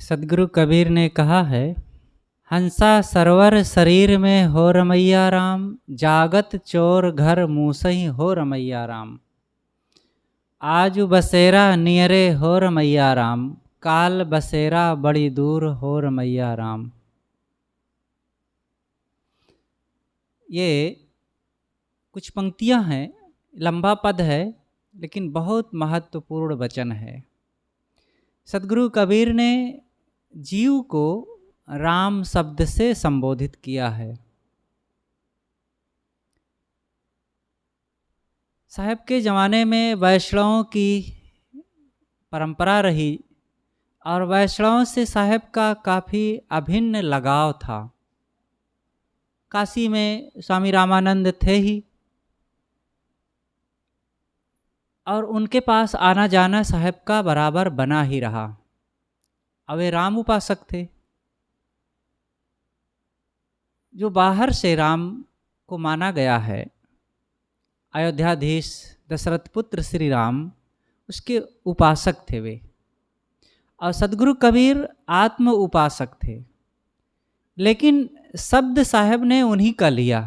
सदगुरु कबीर ने कहा है, हंसा सरवर शरीर में हो रमैया राम, जागत चोर घर मूसही हो रमैया राम। आजु बसेरा नियरे हो रमैया राम, काल बसेरा बड़ी दूर हो रमैया राम। ये कुछ पंक्तियां हैं, लंबा पद है लेकिन बहुत महत्वपूर्ण वचन है। सदगुरु कबीर ने जीव को राम शब्द से संबोधित किया है। साहब के ज़माने में वैष्णवों की परंपरा रही और वैष्णवों से साहब का काफ़ी अभिन्न लगाव था। काशी में स्वामी रामानंद थे ही और उनके पास आना जाना साहब का बराबर बना ही रहा। अब वे राम उपासक थे। जो बाहर से राम को माना गया है, अयोध्याधीश दशरथ पुत्र श्री राम, उसके उपासक थे वे। और सदगुरु कबीर आत्म उपासक थे, लेकिन शब्द साहब ने उन्हीं का लिया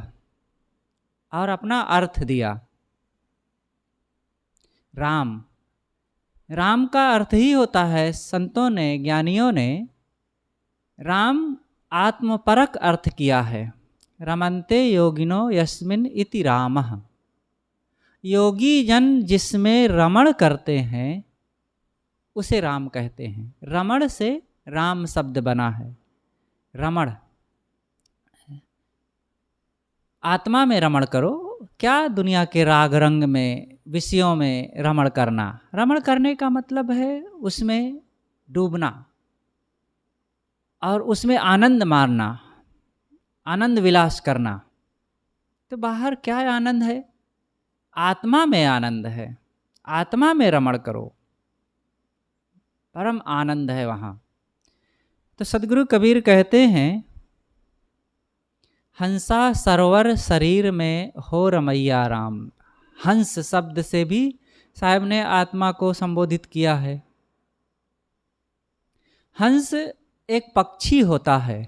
और अपना अर्थ दिया। राम, राम का अर्थ ही होता है, संतों ने, ज्ञानियों ने राम आत्मपरक अर्थ किया है। रमन्ते योगिनो यस्मिन इति रामः। योगी जन जिसमें रमण करते हैं उसे राम कहते हैं। रमण से राम शब्द बना है। रमण, आत्मा में रमण करो। क्या दुनिया के राग रंग में, विषयों में रमण करना। रमण करने का मतलब है उसमें डूबना और उसमें आनंद मारना, आनंद विलास करना। तो बाहर क्या आनंद है? आत्मा में आनंद है। आत्मा में रमण करो, परम आनंद है वहाँ। तो सदगुरु कबीर कहते हैं, हंसा सरोवर शरीर में हो रमैया राम। हंस शब्द से भी साहब ने आत्मा को संबोधित किया है। हंस एक पक्षी होता है,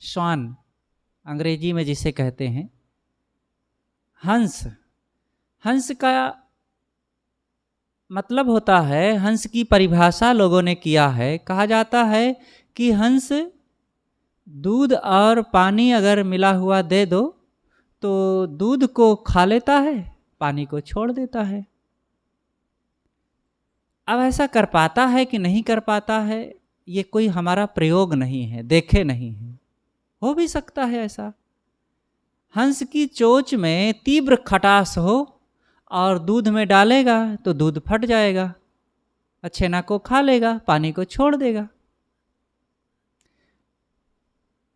श्वान अंग्रेजी में जिसे कहते हैं। हंस, हंस का मतलब होता है, हंस की परिभाषा लोगों ने किया है। कहा जाता है कि हंस दूध और पानी अगर मिला हुआ दे दो तो दूध को खा लेता है, पानी को छोड़ देता है। अब ऐसा कर पाता है कि नहीं कर पाता है, ये कोई हमारा प्रयोग नहीं है, देखे नहीं है। हो भी सकता है ऐसा। हंस की चोंच में तीव्र खटास हो और दूध में डालेगा तो दूध फट जाएगा, छेना को खा लेगा, पानी को छोड़ देगा।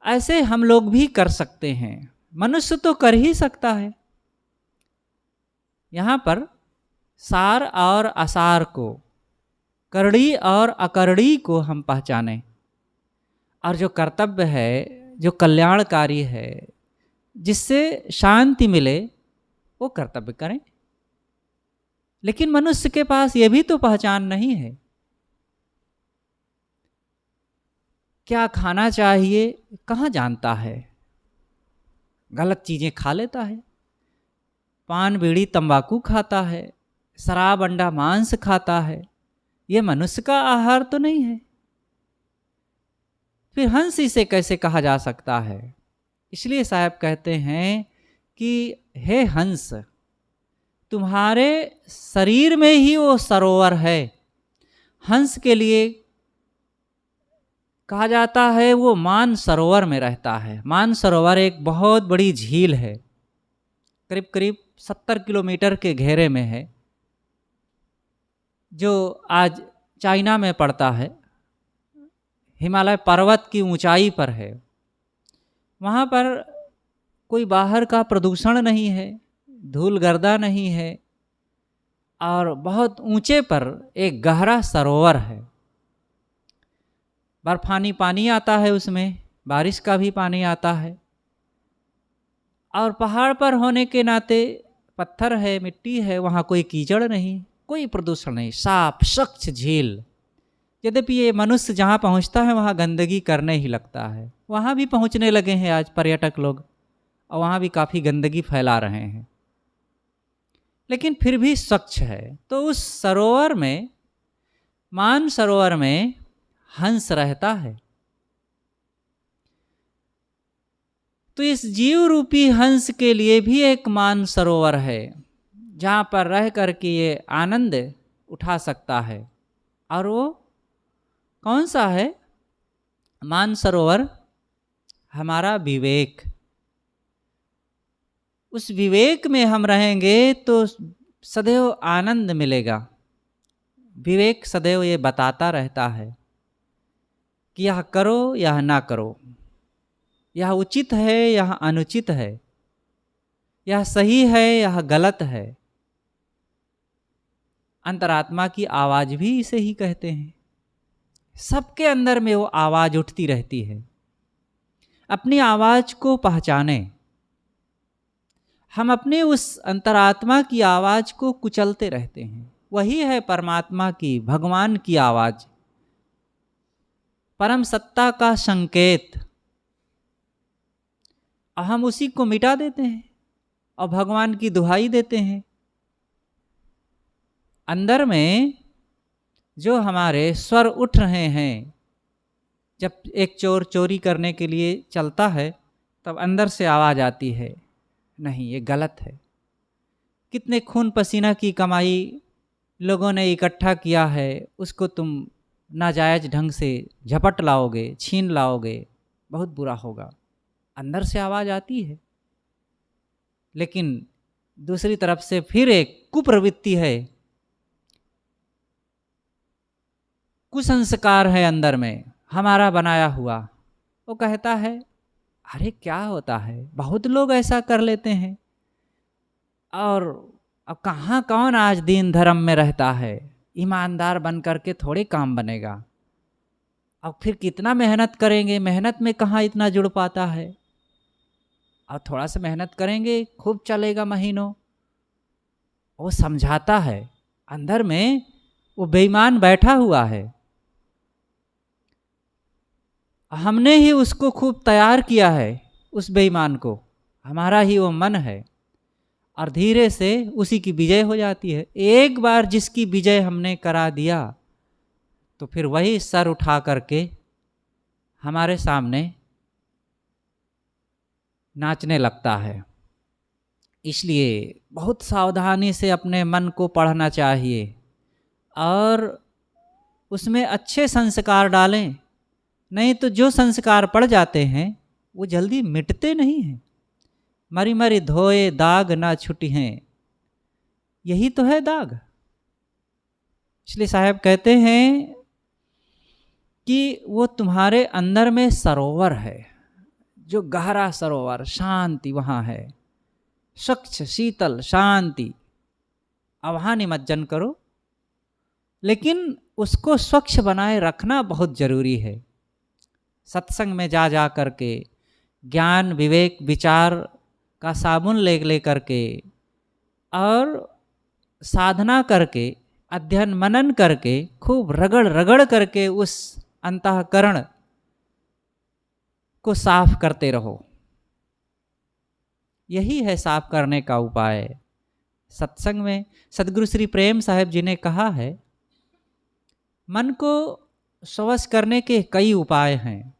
ऐसे हम लोग भी कर सकते हैं। मनुष्य तो कर ही सकता है। यहाँ पर सार और असार को, करड़ी और अकरड़ी को हम पहचानें और जो कर्तव्य है, जो कल्याणकारी है, जिससे शांति मिले, वो कर्तव्य करें। लेकिन मनुष्य के पास ये भी तो पहचान नहीं है। क्या खाना चाहिए कहाँ जानता है, गलत चीज़ें खा लेता है। पान बीड़ी तंबाकू खाता है, शराब अंडा मांस खाता है। ये मनुष्य का आहार तो नहीं है। फिर हंस इसे कैसे कहा जा सकता है? इसलिए साहब कहते हैं कि हे हंस, तुम्हारे शरीर में ही वो सरोवर है। हंस के लिए कहा जाता है वो मान सरोवर में रहता है। मान सरोवर एक बहुत बड़ी झील है, करीब करीब 70 किलोमीटर के घेरे में है, जो आज चाइना में पड़ता है। हिमालय पर्वत की ऊंचाई पर है। वहाँ पर कोई बाहर का प्रदूषण नहीं है, धूल गर्दा नहीं है और बहुत ऊंचे पर एक गहरा सरोवर है। बर्फानी पानी आता है उसमें, बारिश का भी पानी आता है और पहाड़ पर होने के नाते पत्थर है, मिट्टी है, वहाँ कोई कीचड़ नहीं, कोई प्रदूषण नहीं, साफ स्वच्छ झील। यद्यपि ये मनुष्य जहाँ पहुँचता है वहाँ गंदगी करने ही लगता है। वहाँ भी पहुँचने लगे हैं आज पर्यटक लोग, और वहाँ भी काफ़ी गंदगी फैला रहे हैं, लेकिन फिर भी स्वच्छ है। तो उस सरोवर में, मान सरोवर में हंस रहता है। तो इस जीव रूपी हंस के लिए भी एक मान सरोवर है, जहाँ पर रह कर के ये आनंद उठा सकता है। और वो कौन सा है मान सरोवर? हमारा विवेक। उस विवेक में हम रहेंगे तो सदैव आनंद मिलेगा। विवेक सदैव ये बताता रहता है कि यह करो यह ना करो, यह उचित है यह अनुचित है, यह सही है यह गलत है। अंतरात्मा की आवाज़ भी इसे ही कहते हैं। सबके अंदर में वो आवाज़ उठती रहती है। अपनी आवाज़ को पहचाने। हम अपने उस अंतरात्मा की आवाज़ को कुचलते रहते हैं। वही है परमात्मा की, भगवान की आवाज़, परम सत्ता का संकेत। हम उसी को मिटा देते हैं और भगवान की दुहाई देते हैं। अंदर में जो हमारे स्वर उठ रहे हैं, जब एक चोर चोरी करने के लिए चलता है तब अंदर से आवाज़ आती है, नहीं ये गलत है। कितने खून पसीना की कमाई लोगों ने इकट्ठा किया है, उसको तुम नाजायज़ ढंग से झपट लाओगे, छीन लाओगे, बहुत बुरा होगा। अंदर से आवाज़ आती है। लेकिन दूसरी तरफ से फिर एक कुप्रवृत्ति है, कुसंस्कार है अंदर में हमारा बनाया हुआ। वो कहता है अरे क्या होता है, बहुत लोग ऐसा कर लेते हैं, और अब कहाँ कौन आज दीन धर्म में रहता है, ईमानदार बन करके थोड़े काम बनेगा। अब फिर कितना मेहनत करेंगे, मेहनत में कहाँ इतना जुड़ पाता है। और थोड़ा सा मेहनत करेंगे खूब चलेगा महीनों। वो समझाता है, अंदर में वो बेईमान बैठा हुआ है, हमने ही उसको खूब तैयार किया है। उस बेईमान को हमारा ही वो मन है, और धीरे से उसी की विजय हो जाती है। एक बार जिसकी विजय हमने करा दिया तो फिर वही सर उठा करके हमारे सामने नाचने लगता है। इसलिए बहुत सावधानी से अपने मन को पढ़ना चाहिए और उसमें अच्छे संस्कार डालें। नहीं तो जो संस्कार पड़ जाते हैं वो जल्दी मिटते नहीं हैं। मरी मरी धोए दाग ना छुटी हैं, यही तो है दाग। इसलिए साहब कहते हैं कि वो तुम्हारे अंदर में सरोवर है, जो गहरा सरोवर, शांति वहाँ है, स्वच्छ शीतल शांति। अब वहाँ निमज्जन करो, लेकिन उसको स्वच्छ बनाए रखना बहुत जरूरी है। सत्संग में जा जा करके ज्ञान विवेक विचार का साबुन ले करके और साधना करके अध्ययन मनन करके खूब रगड़ रगड़ करके उस अंतःकरण को साफ करते रहो। यही है साफ करने का उपाय। सत्संग में सदगुरु श्री प्रेम साहिब जी ने कहा है, मन को स्वश करने के कई उपाय हैं।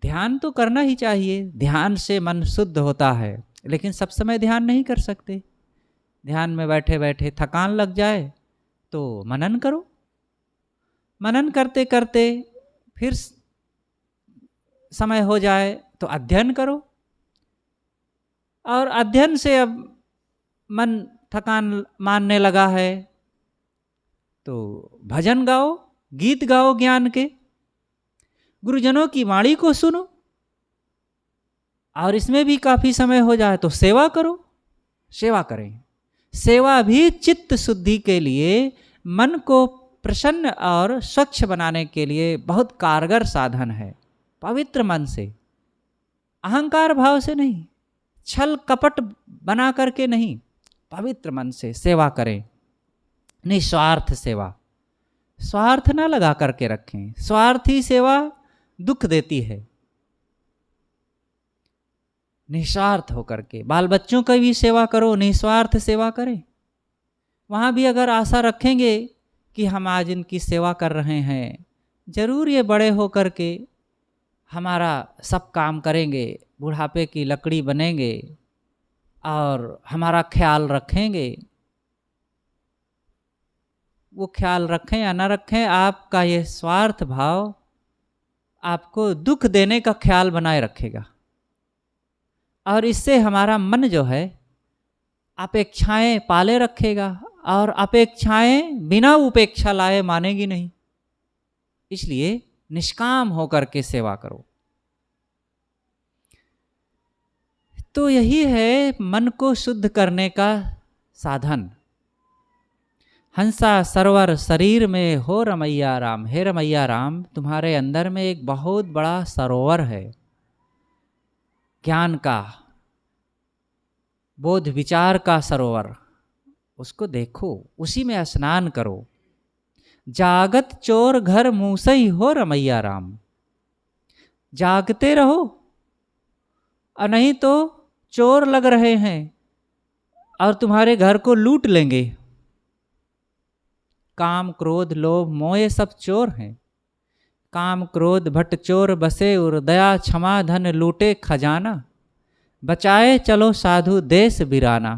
ध्यान तो करना ही चाहिए, ध्यान से मन शुद्ध होता है, लेकिन सब समय ध्यान नहीं कर सकते। ध्यान में बैठे बैठे थकान लग जाए तो मनन करो, मनन करते करते फिर समय हो जाए तो अध्ययन करो, और अध्ययन से अब मन थकान मानने लगा है तो भजन गाओ, गीत गाओ ज्ञान के, गुरुजनों की वाणी को सुनो, और इसमें भी काफ़ी समय हो जाए तो सेवा करो। सेवा करें। सेवा भी चित्त शुद्धि के लिए, मन को प्रसन्न और स्वच्छ बनाने के लिए बहुत कारगर साधन है। पवित्र मन से, अहंकार भाव से नहीं, छल कपट बना करके नहीं, पवित्र मन से सेवा करें। निस्वार्थ सेवा, स्वार्थ ना लगा करके रखें। स्वार्थी सेवा दुख देती है। निस्वार्थ होकर के बाल बच्चों की भी सेवा करो, निस्वार्थ सेवा करें। वहाँ भी अगर आशा रखेंगे कि हम आज इनकी सेवा कर रहे हैं, जरूर ये बड़े होकर के हमारा सब काम करेंगे, बुढ़ापे की लकड़ी बनेंगे और हमारा ख्याल रखेंगे। वो ख्याल रखें या ना रखें, आपका ये स्वार्थ भाव आपको दुख देने का ख्याल बनाए रखेगा और इससे हमारा मन जो है अपेक्षाएं पाले रखेगा और अपेक्षाएं बिना उपेक्षा लाए मानेगी नहीं। इसलिए निष्काम होकर के सेवा करो। तो यही है मन को शुद्ध करने का साधन। हंसा सरोवर शरीर में हो रमैया राम। हे रमैया राम, तुम्हारे अंदर में एक बहुत बड़ा सरोवर है, ज्ञान का, बोध विचार का सरोवर। उसको देखो, उसी में स्नान करो। जागत चोर घर मूसई हो रमैया राम। जागते रहो और नहीं तो चोर लग रहे हैं और तुम्हारे घर को लूट लेंगे। काम क्रोध लोभ मोह ये सब चोर हैं। काम क्रोध भट्ट चोर बसे उर, दया क्षमा धन लूटे खजाना। बचाए चलो साधु देश बिराना।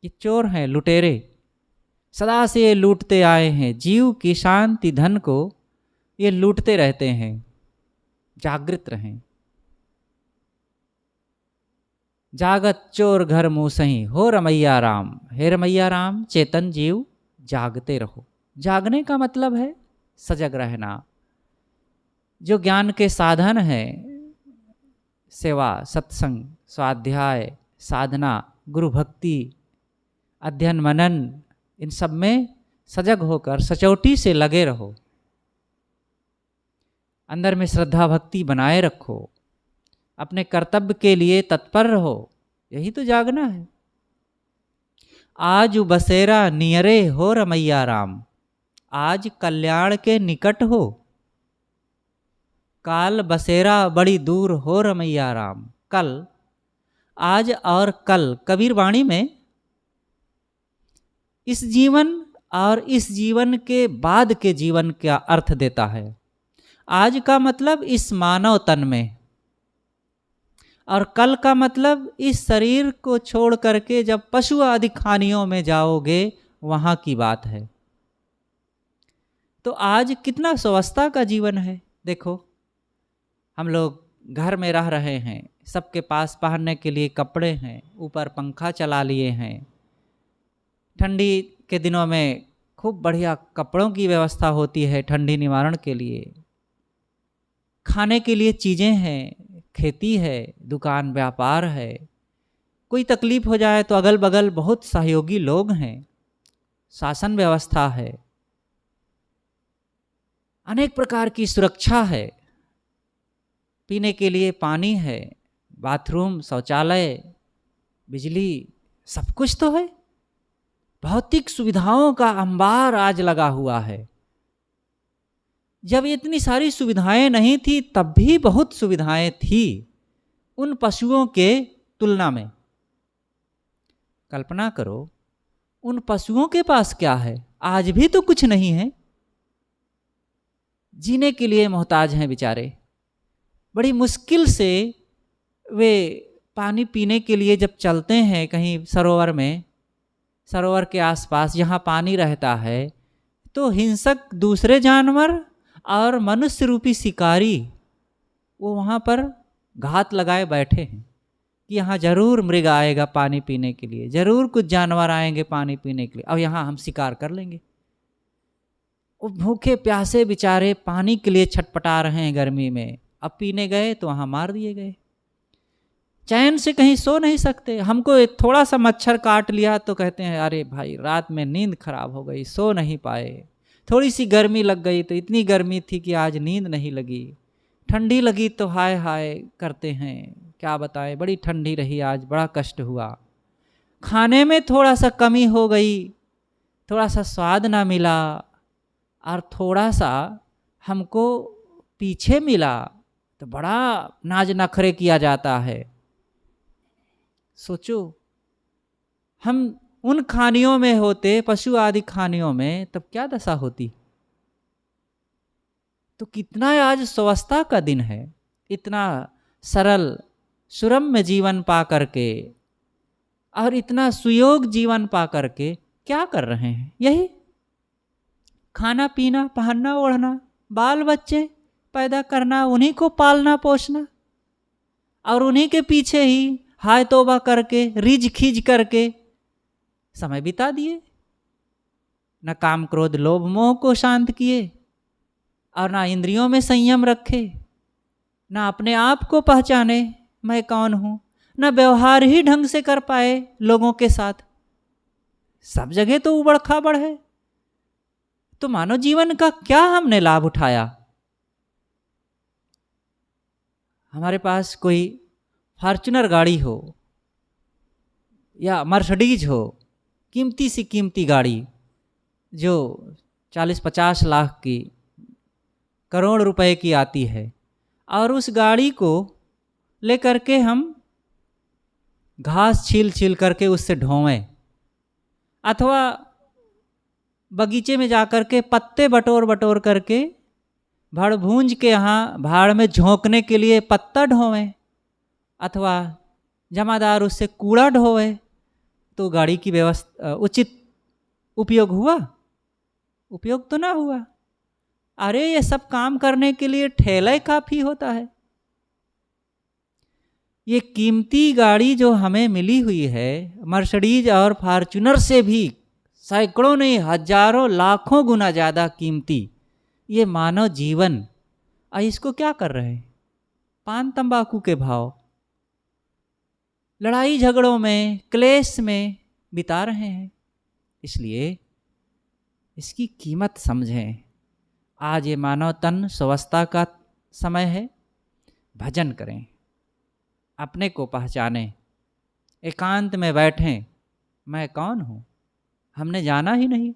ये चोर हैं, लुटेरे, सदा से ये लूटते आए हैं। जीव की शांति धन को ये लूटते रहते हैं। जागृत रहें। जागत चोर घर मूसही हो रमैया राम। हे रमैया राम, चेतन जीव जागते रहो। जागने का मतलब है सजग रहना। जो ज्ञान के साधन है, सेवा, सत्संग, स्वाध्याय, साधना, गुरु भक्ति, अध्ययन मनन, इन सब में सजग होकर सचौटी से लगे रहो। अंदर में श्रद्धा भक्ति बनाए रखो। अपने कर्तव्य के लिए तत्पर रहो। यही तो जागना है। आज बसेरा नियरे हो रमैया राम। आज कल्याण के निकट हो। काल बसेरा बड़ी दूर हो रमैया राम। कल, आज और कल, कबीर वाणी में इस जीवन और इस जीवन के बाद के जीवन का अर्थ देता है। आज का मतलब इस मानव तन में, और कल का मतलब इस शरीर को छोड़ करके जब पशु आदि खानियों में जाओगे वहाँ की बात है। तो आज कितना स्वावस्था का जीवन है। देखो, हम लोग घर में रह रहे हैं, सबके पास पहनने के लिए कपड़े हैं, ऊपर पंखा चला लिए हैं। ठंडी के दिनों में खूब बढ़िया कपड़ों की व्यवस्था होती है ठंडी निवारण के लिए। खाने के लिए चीज़ें हैं, खेती है, दुकान व्यापार है। कोई तकलीफ हो जाए तो अगल बगल बहुत सहयोगी लोग हैं, शासन व्यवस्था है, अनेक प्रकार की सुरक्षा है। पीने के लिए पानी है, बाथरूम, शौचालय, बिजली, सब कुछ तो है। भौतिक सुविधाओं का अंबार आज लगा हुआ है। जब इतनी सारी सुविधाएं नहीं थी तब भी बहुत सुविधाएं थी उन पशुओं के तुलना में। कल्पना करो, उन पशुओं के पास क्या है। आज भी तो कुछ नहीं है। जीने के लिए मोहताज हैं बेचारे। बड़ी मुश्किल से वे पानी पीने के लिए जब चलते हैं कहीं सरोवर में, सरोवर के आसपास जहाँ पानी रहता है, तो हिंसक दूसरे जानवर और मनुष्य रूपी शिकारी वो वहाँ पर घात लगाए बैठे हैं कि यहाँ जरूर मृग आएगा पानी पीने के लिए, जरूर कुछ जानवर आएंगे पानी पीने के लिए, अब यहाँ हम शिकार कर लेंगे। वो भूखे प्यासे बेचारे पानी के लिए छटपटा रहे हैं गर्मी में। अब पीने गए तो वहाँ मार दिए गए। चैन से कहीं सो नहीं सकते। हमको थोड़ा सा मच्छर काट लिया तो कहते हैं अरे भाई रात में नींद खराब हो गई, सो नहीं पाए। थोड़ी सी गर्मी लग गई तो इतनी गर्मी थी कि आज नींद नहीं लगी। ठंडी लगी तो हाय हाय करते हैं, क्या बताएं, बड़ी ठंडी रही आज, बड़ा कष्ट हुआ। खाने में थोड़ा सा कमी हो गई, थोड़ा सा स्वाद ना मिला और थोड़ा सा हमको पीछे मिला तो बड़ा नाज नखरे किया जाता है। सोचो, हम उन खानियों में होते, पशु आदि खानियों में, तब क्या दशा होती। तो कितना आज स्वस्थता का दिन है, इतना सरल सुरम्य जीवन पा करके और इतना सुयोग जीवन पा करके क्या कर रहे हैं? यही खाना पीना, पहनना ओढ़ना, बाल बच्चे पैदा करना, उन्हीं को पालना पोसना, और उन्हीं के पीछे ही हाय तौबा करके रिज खींच करके समय बिता दिए। न काम क्रोध लोभ मोह को शांत किए, और ना इंद्रियों में संयम रखे, ना अपने आप को पहचाने मैं कौन हूं, ना व्यवहार ही ढंग से कर पाए लोगों के साथ। सब जगह तो उबड़ खाबड़ है। तो मानव जीवन का क्या हमने लाभ उठाया? हमारे पास कोई फॉर्च्यूनर गाड़ी हो या मर्सिडीज हो, कीमती सी कीमती गाड़ी जो 40-50 लाख की, करोड़ रुपए की आती है, और उस गाड़ी को लेकर के हम घास छील छील करके उससे ढोवें, अथवा बगीचे में जाकर के पत्ते बटोर बटोर करके भाड़ भूंज के यहाँ भाड़ में झोंकने के लिए पत्ता ढोवें, अथवा जमादार उससे कूड़ा ढोवे, तो गाड़ी की व्यवस्था उचित उपयोग हुआ? उपयोग तो ना हुआ। अरे ये सब काम करने के लिए ठेला काफ़ी होता है। ये कीमती गाड़ी जो हमें मिली हुई है, मर्सिडीज और फॉर्च्यूनर से भी सैकड़ों नहीं हजारों लाखों गुना ज़्यादा कीमती ये मानव जीवन, इसको क्या कर रहे हैं? पान तंबाकू के भाव, लड़ाई झगड़ों में, क्लेश में बिता रहे हैं। इसलिए इसकी कीमत समझें। आज ये मानव तन स्वस्थता का समय है। भजन करें, अपने को पहचानें, एकांत में बैठें, मैं कौन हूँ, हमने जाना ही नहीं।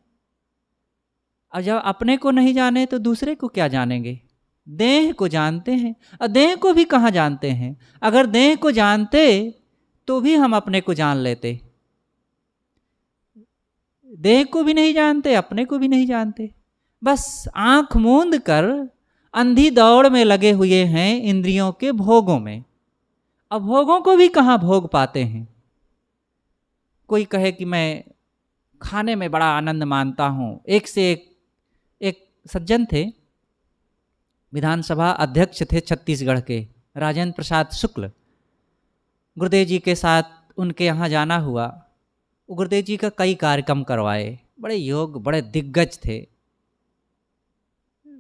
और जब अपने को नहीं जाने तो दूसरे को क्या जानेंगे? देह को जानते हैं, और देह को भी कहाँ जानते हैं? अगर देह को जानते तो भी हम अपने को जान लेते। देह को भी नहीं जानते, अपने को भी नहीं जानते, बस आंख मूंद कर अंधी दौड़ में लगे हुए हैं इंद्रियों के भोगों में। अब भोगों को भी कहाँ भोग पाते हैं? कोई कहे कि मैं खाने में बड़ा आनंद मानता हूँ। एक से एक सज्जन थे, विधानसभा अध्यक्ष थे छत्तीसगढ़ के, राजेंद्र प्रसाद शुक्ल। गुरुदेव जी के साथ उनके यहाँ जाना हुआ। गुरुदेव जी का कई कार्यक्रम करवाए, बड़े योग, बड़े दिग्गज थे।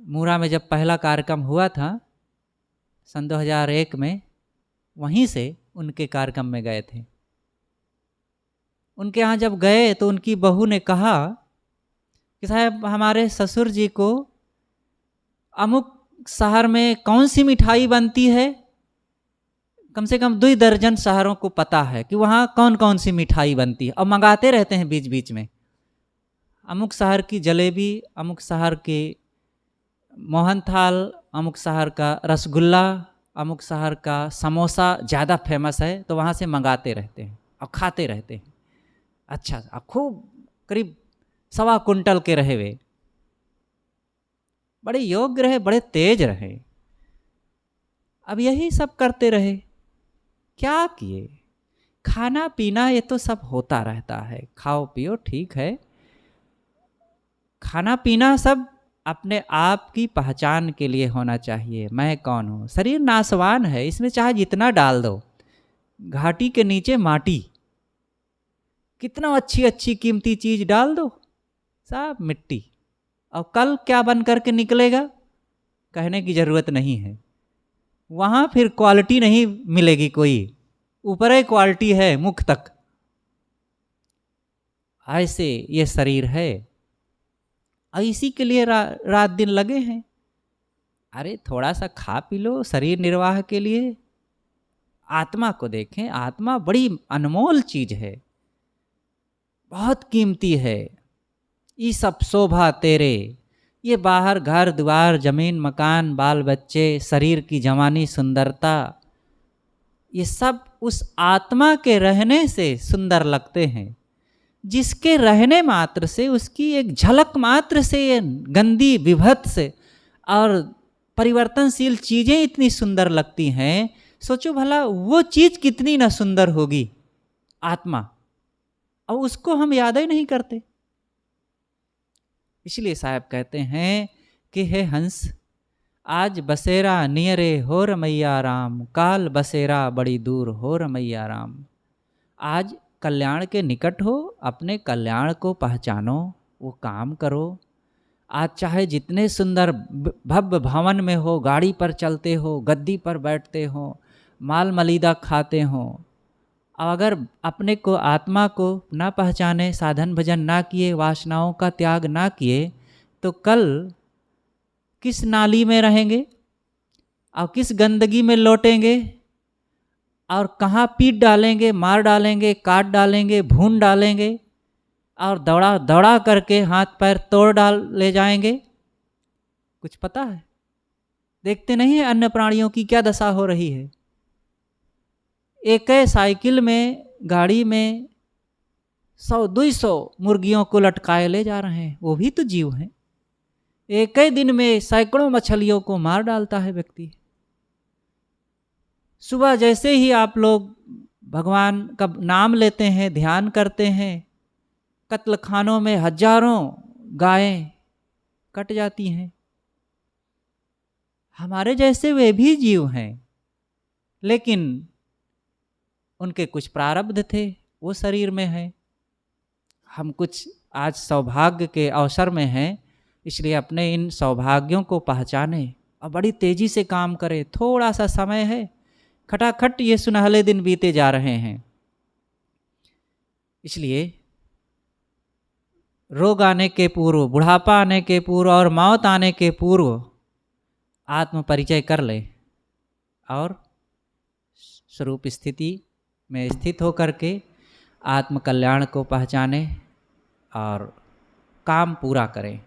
मूरा में जब पहला कार्यक्रम हुआ था सन 2001 में, वहीं से उनके कार्यक्रम में गए थे। उनके यहाँ जब गए तो उनकी बहू ने कहा कि साहब हमारे ससुर जी को अमुक शहर में कौन सी मिठाई बनती है, कम से कम 2 दर्जन शहरों को पता है कि वहाँ कौन कौन सी मिठाई बनती है, और मंगाते रहते हैं बीच बीच में। अमुक शहर की जलेबी, अमुक शहर के मोहनथाल, अमुक शहर का रसगुल्ला, अमुक शहर का समोसा ज़्यादा फेमस है, तो वहाँ से मंगाते रहते हैं और खाते रहते हैं। अच्छा, अब खूब करीब 1.25 कुंटल के रहे वे, बड़े योग्य रहे, बड़े तेज रहे। अब यही सब करते रहे, क्या किए? खाना पीना ये तो सब होता रहता है, खाओ पियो ठीक है, खाना पीना सब अपने आप की पहचान के लिए होना चाहिए। मैं कौन हूँ? शरीर नासवान है, इसमें चाहे जितना डाल दो, घाटी के नीचे माटी, कितना अच्छी अच्छी कीमती चीज डाल दो, सब मिट्टी। और कल क्या बन करके निकलेगा कहने की जरूरत नहीं है। वहाँ फिर क्वालिटी नहीं मिलेगी कोई, ऊपर ही क्वालिटी है मुख तक। ऐसे ये शरीर है, और इसी के लिए रात दिन लगे हैं। अरे थोड़ा सा खा पी लो शरीर निर्वाह के लिए, आत्मा को देखें। आत्मा बड़ी अनमोल चीज है, बहुत कीमती है। ई सब शोभा तेरे ये बाहर घर द्वार जमीन मकान बाल बच्चे शरीर की जवानी सुंदरता, ये सब उस आत्मा के रहने से सुंदर लगते हैं, जिसके रहने मात्र से, उसकी एक झलक मात्र से ये गंदी विभत्स और परिवर्तनशील चीज़ें इतनी सुंदर लगती हैं। सोचो भला वो चीज़ कितनी न सुंदर होगी, आत्मा, और उसको हम याद ही नहीं करते। इसलिए साहब कहते हैं कि हे हंस, आज बसेरा नियरे हो रमैया राम, काल बसेरा बड़ी दूर हो रमैया राम। आज कल्याण के निकट हो, अपने कल्याण को पहचानो, वो काम करो। आज चाहे जितने सुंदर भव्य भवन में हो, गाड़ी पर चलते हो, गद्दी पर बैठते हो, माल मलीदा खाते हो, अगर अपने को आत्मा को ना पहचाने, साधन भजन ना किए, वासनाओं का त्याग ना किए, तो कल किस नाली में रहेंगे और किस गंदगी में लौटेंगे और कहाँ पीट डालेंगे, मार डालेंगे, काट डालेंगे, भून डालेंगे और दौड़ा दौड़ा करके हाथ पैर तोड़ डाल ले जाएंगे। कुछ पता है? देखते नहीं है अन्य प्राणियों की क्या दशा हो रही है। एक साइकिल में, गाड़ी में 100-200 मुर्गियों को लटकाए ले जा रहे हैं, वो भी तो जीव हैं। एक ही दिन में सैकड़ों मछलियों को मार डालता है व्यक्ति। सुबह जैसे ही आप लोग भगवान का नाम लेते हैं, ध्यान करते हैं, कत्ल खानों में हजारों गायें कट जाती हैं। हमारे जैसे वे भी जीव हैं, लेकिन उनके कुछ प्रारब्ध थे, वो शरीर में है। हम कुछ आज सौभाग्य के अवसर में हैं, इसलिए अपने इन सौभाग्यों को पहचाने और बड़ी तेजी से काम करें। थोड़ा सा समय है, खटाखट ये सुनहले दिन बीते जा रहे हैं। इसलिए रोग आने के पूर्व, बुढ़ापा आने के पूर्व और मौत आने के पूर्व आत्म परिचय कर ले और स्वरूप स्थिति में स्थित होकर के आत्म कल्याण को पहचाने और काम पूरा करें।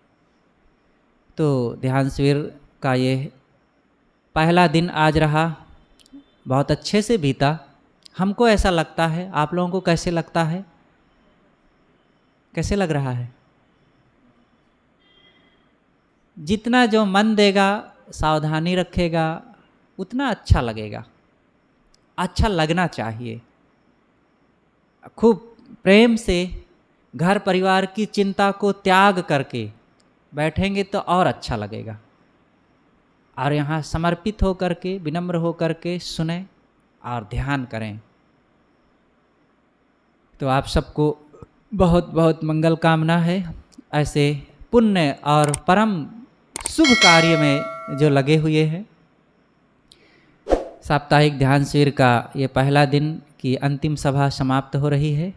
तो ध्यान शिविर का ये पहला दिन आज रहा, बहुत अच्छे से बीता। हमको ऐसा लगता है, आप लोगों को कैसे लगता है? कैसे लग रहा है? जितना जो मन देगा, सावधानी रखेगा, उतना अच्छा लगेगा। अच्छा लगना चाहिए। खूब प्रेम से घर परिवार की चिंता को त्याग करके बैठेंगे तो और अच्छा लगेगा। और यहाँ समर्पित होकर के, विनम्र होकर के सुने और ध्यान करें। तो आप सबको बहुत बहुत मंगल कामना है। ऐसे पुण्य और परम शुभ कार्य में जो लगे हुए हैं। साप्ताहिक ध्यान शिविर का ये पहला दिन की अंतिम सभा समाप्त हो रही है।